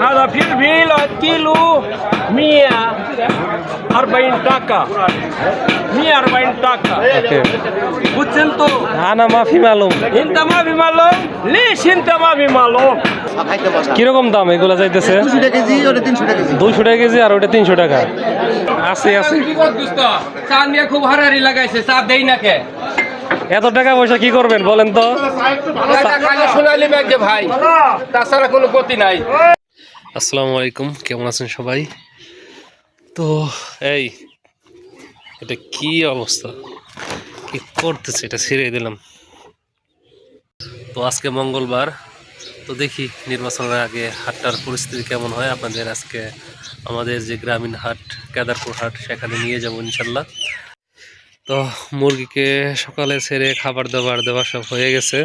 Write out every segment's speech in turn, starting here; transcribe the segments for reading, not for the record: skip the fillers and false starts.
هذا فلفل كيلو 140 টাকা 140 টাকা বুঝছেন তো আনা মাফি মালুম انت ما في معلوم ليش انت ما في معلوم কিরকম দাম এগুলা যাইতেছে 200 টাকা কেজি ওটা 300 টাকা কেজি 200 টাকা কেজি আর ওটা 300 টাকা আছে আছে কি কর দোস্ত চা নিয়ে খুব হারারি লাগাইছে চা দেই না কে এত টাকা পয়সা কি করবেন বলেন তো টাকা খালি শোনালি ব্যাগে ভাই তাছাড়া কোনো গতি নাই আসসালামু আলাইকুম কেমন আছেন সবাই তো এই এটা কি অবস্থা কি করতেছে এটা ছেড়ে দিলাম তো আজকে মঙ্গলবার তো দেখি নির্বাচনের আগে হাটটার পরিস্থিতি কেমন হয় আপনাদের আজকে আমাদের যে গ্রামীণ হাট কেদারপুর হাট সেখানে নিয়ে যাব ইনশাল্লাহ তো মুরগিকে সকালে ছেড়ে খাবার দাবার দেওয়া সব হয়ে গেছে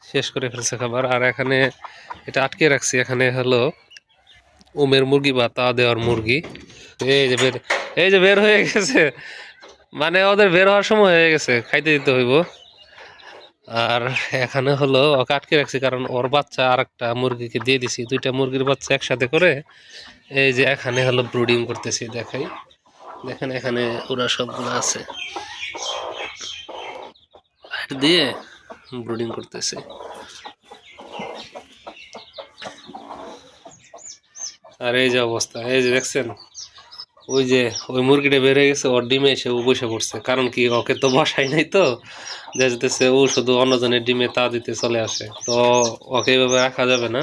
শেষ করে ফেলছে খাবার আর এখানে এটা আটকে রাখছি এখানে হলো উমের মুরগি বা তা দেওয়ার মুরগি এই যে বের হয়ে গেছে মানে ওদের বের হওয়ার সময় হয়ে গেছে খাইতে দিতে হইব আর এখানে হলো ওকে আটকে রাখছি কারণ ওর বাচ্চা আর একটা মুরগিকে দিয়ে দিছি দুইটা মুরগির বাচ্চা একসাথে করে এই যে এখানে হলো ব্রুডিং করতেছি দেখাই দেখেন এখানে ওরা সবগুলো আছে লাইট দিয়ে ব্রুডিং করতেছে আর এই যে অবস্থা এই যে দেখছেন ওই মুরগিটা বেড়ে গেছে ওর ডিমে এসে ও বসে পড়ছে কারণ কি ওকে তো বসাই নাই তো যেতেছে ও শুধু অন্যজনের ডিমে তা দিতে চলে আসে তো ওকে এইভাবে রাখা যাবে না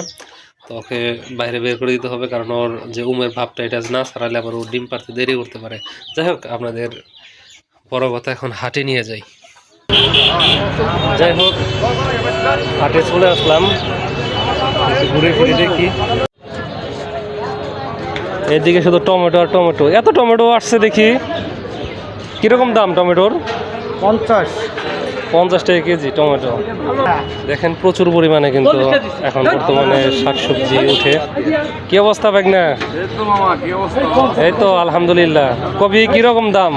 তো ওকে বাইরে বের করে দিতে হবে কারণ ওর যে উমের ভাবটা এটা না ছাড়ালে আবার ও ডিম পারতে দেরি করতে পারে যাই হোক আপনাদের বড় কথা এখন হাটে নিয়ে যাই যাই হোক হাটে চলে আসলাম ঘুরে ফিরে দেখি এদিকে শুধু টমেটো আর টমেটো এত টমেটো আসছে দেখি কিরকম দাম টমেটোর 50 টাকা কেজি টমেটো দেখেন প্রচুর পরিমাণে কিন্তু এখন বর্তমানে শাকসবজি উঠে কি অবস্থা বেগনা এই তো আলহামদুলিল্লাহ কবি কিরকম দাম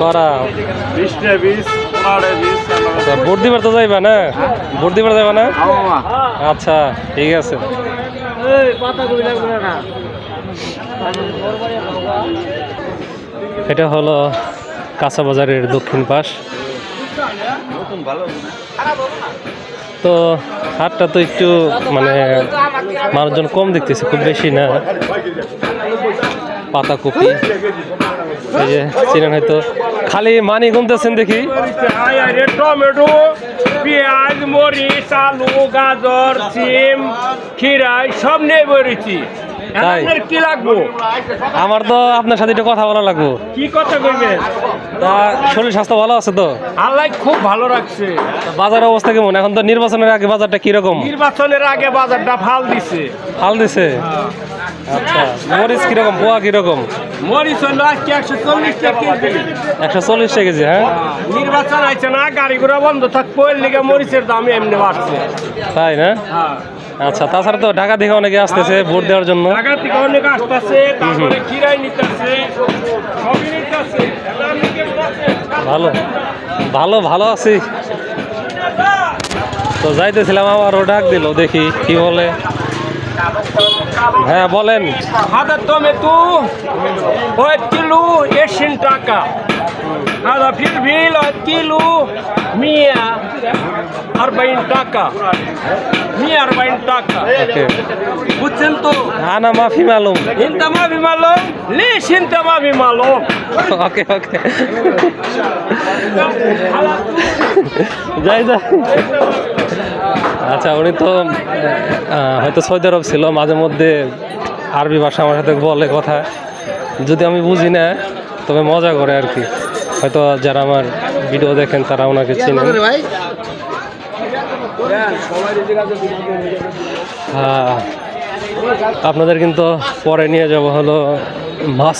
করা 20 ভোট দিবার তো যাইবা না ভোট দিবার যাইবা না আচ্ছা ঠিক আছে এটা হলো কাঁচা বাজারের দক্ষিণ পাশ তো হাটটা তো একটু মানে মানুষজন কম দেখতেছে খুব বেশি না পাতাকপি এই যে চিনেন হয়তো খালি মানি গুনতেছেন দেখি টমেটো পেঁয়াজ মরিচ আলু গাজর সিম খিরাই সব নিয়ে বেরিয়েছি তাই কি লাগবো আমার তো আপনার সাথে একটু কথা বলা লাগবো কি কথা কইবেন তা শরীর স্বাস্থ্য ভালো আছে তো আল্লাহ খুব ভালো রাখছে বাজারের অবস্থা কেমন এখন তো নির্বাচনের আগে বাজারটা কিরকম নির্বাচনের আগে বাজারটা ফাল দিছে আচ্ছা মরিচ কিরকম পোয়া কিরকম মরিচ হলো আজকে 140 টাকা কেজি 140 টাকা কেজি হ্যাঁ নির্বাচন আছে না গাড়ি ঘোড়া বন্ধ থাকবো এর লিগে মরিচের দাম এমনি বাড়ছে তাই না আচ্ছা তাছাড়া তো ঢাকা থেকে অনেকে আসতেছে ভোট দেওয়ার জন্য ঢাকা থেকে অনেকে আসতেছে তারপরে খিরাই নিতেছে সবই নিতেছে ভালো ভালো ভালো আছি তো যাইতেছিলাম আবারও ডাক দিল দেখি কি বলে হ্যাঁ বলেন هذا التوميتو 1 كيلو 20 টাকা هذا فلفل كيلو 140 টাকা 140 টাকা ওকে বুঝছেন তো আনা মাফি মালুম انت ما في معلوم ليش انت ما في معلوم ওকে ওকে যাই যাই আচ্ছা উনি তো হয়তো সৌদি আরব ছিল মাঝে মধ্যে আরবি ভাষা আমার সাথে বলে কথা যদি আমি বুঝি না তবে মজা করে আর কি হয়তো যারা আমার ভিডিও দেখেন তারা ওনাকে চেনেন হ্যাঁ আপনাদের কিন্তু পরে নিয়ে যাব হলো মাছ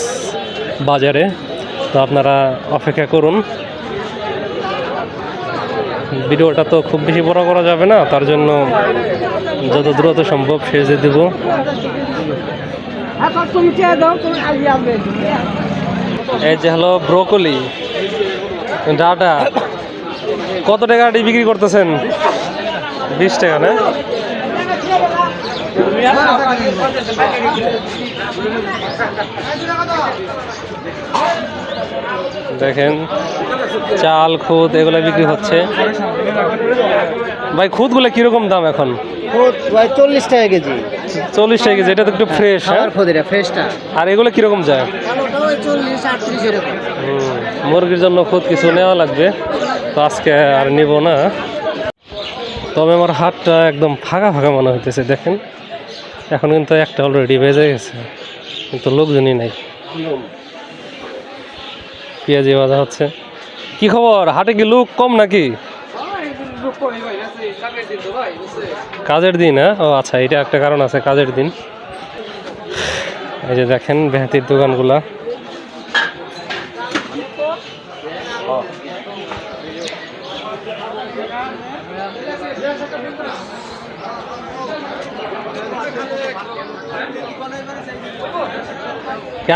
বাজারে তো আপনারা অপেক্ষা করুন ভিডিওটা তো খুব বেশি বড় করা যাবে না তার জন্য যত দ্রুত সম্ভব শেষে দেব এই যে হলো ব্রোকলি ডাটা কত টাকা বিক্রি করতেছেন 20 টাকা না দেখেন চাল খুদ এগুলো বিক্রি হচ্ছে। ভাই খুদগুলো কিরকম দাম এখন? ভাই 40 টাকা কেজি। 40 টাকা কেজি, এটা তো একটু ফ্রেশ। খাবার খুদ এটা ফ্রেশটা। আর এগুলো কিরকম যায়? কালোটা ওই 40 38 এরকম। মুরগির জন্য খুদ কিছু নেওয়া লাগবে, তো আজকে আর নিব না। তবে আমার হাটটা একদম ফাঁকা ফাঁকা মনে হইতেছে। দেখেন এখন কিন্তু একটা অলরেডি বেজে গেছে, কিন্তু লোকজনই নাই। পেঁয়াজি বাজা হচ্ছে। কি খবর, হাটে কি লোক কম নাকি? কাজের দিন? হ্যাঁ, ও আচ্ছা, এটা একটা কারণ আছে, কাজের দিন। এই যে দেখেন বেহাতির দোকানগুলা।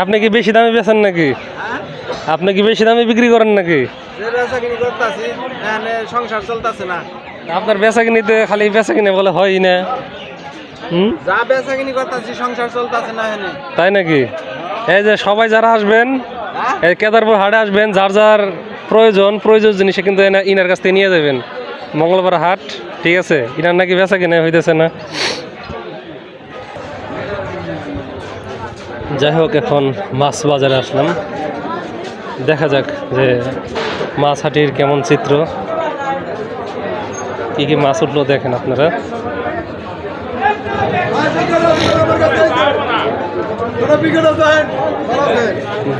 আপনি কি বেশি দামে বেচেন নাকি? আপনি কি বেশি দামে বিক্রি করেন নাকি? সংসার চলতেছে না। আপনার বেচা কিনিতে খালি বেচা কিনে বলে হয় না। যা বেচা কিনি করতেছি সংসার চলতেছে না। তাই নাকি? এই যে সবাই যারা আসবেন, এই কেদারপুর হাটে আসবেন, যার যার প্রয়োজন জিনিস কিন্তু ইনার কাছ থেকে নিয়ে যাবেন। মঙ্গলবার হাট, ঠিক আছে? ইনার নাকি বেচা কিনে হইতেছে না। যাই হোক, এখন মাছ বাজারে আসলাম, দেখা যাক যে মাছ হাটির কেমন চিত্র, কি কি মাছ উঠলো দেখেন আপনারা।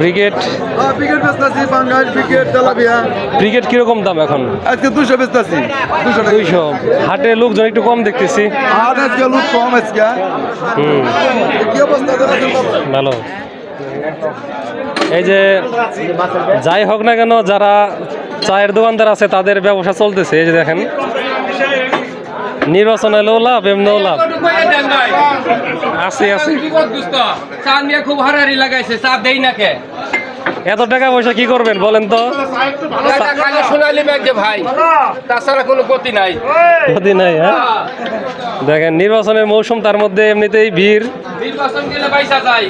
ব্রিগেড ব্রিগেড কিরকম দাম এখন? আজকে 200 বেচতেছি। 200। হাটে লোকজন একটু কম দেখতেছি। আজকে লোক কম আজকে। কি অবস্থা ভালো। এই যে যাই হোক না কেন, যারা চায়ের দোকানদার আছে তাদের ব্যবসা চলতেছে। এই যে দেখেন, নির্বাচন এলেও লাভ, এমনিও লাভ। আছে খুব হারারি লাগাইছে, চা দেই না কে? এত টাকা পয়সা কি করবেন বলেন তো? সোনালি ব্যাংকে ভাই, তাছাড়া কোনো গতি নাই। গতি নাই। হ্যাঁ, দেখেন নির্বাচনের মৌসুম, তার মধ্যে এমনিতেই ভিড়। নির্বাচন গেলে পয়সা যায়,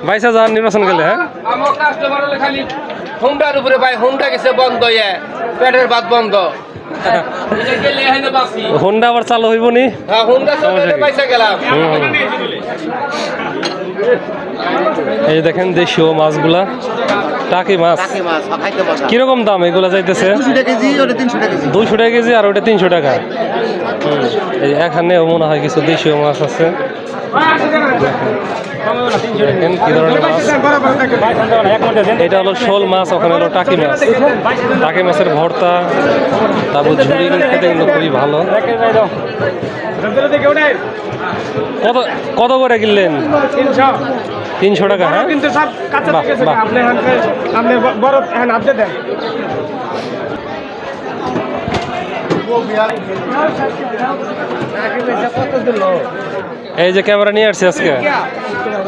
22,000 নির্বাচন গেলে। হ্যাঁ, আমার কাস্টমার হলে খালি হোন্ডার উপরে ভাই, হোন্ডা গেছে বন্ধ, পেটের ভাত বন্ধ। হোন্ডা আবার চালু হইব নি? হোন্ডা চলে পয়সা গেলাম। এই যে দেখেন দেশীয় মাছগুলা, টাকি মাছ। কিরকম দাম এগুলা যাইতেছে? 200 টাকা কেজি, ওটা 300 টাকা কেজি। 200 টাকা কেজি, আর ওটা 300 টাকা। এই এখানেও মনে হয় কিছু দেশীয় মাছ আছে। দেখেন কি ধরনের মাছ। এটা হলো শোল মাছ, ওখানে হলো টাকি মাছ। টাকি মাছের ভর্তা, তারপর ঝুড়ি খেতে কিন্তু খুবই ভালো। কত কত করে কিনলেন? 300 টাকা। হ্যাঁ, বাহ, বাহ। এই যে ক্যামেরা নিয়ে আসছি আজকে।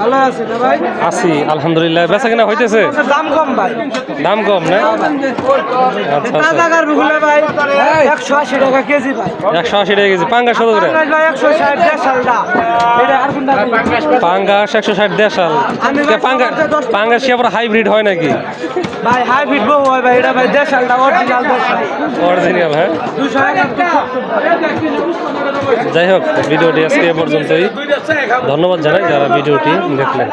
ভালো আছে না ভাই? আছি আলহামদুলিল্লাহ। বেচা কিনা হইতেছে? দাম কম ভাই। দাম কম না? আচ্ছা আচ্ছা। ভাই 180 টাকা কেজি ভাই। 180 টাকা কেজি। পাঙ্গাস কত করে? 160 দেশালটা। এটা আর কোনটা? পাঙ্গাস 160 দেশাল। পাঙ্গাস কি আবার হাইব্রিড হয় নাকি? ভাই হাইব্রিড বহু হয় ভাই, এটা ভাই দেশালটা অরিজিনাল দেশাল। অরিজিনাল। হ্যাঁ, 200 টাকা। যাই হোক, ভিডিওটি আজকে এ পর্যন্তই। ধন্যবাদ জানাই যারা ভিডিওটি দেখলেন।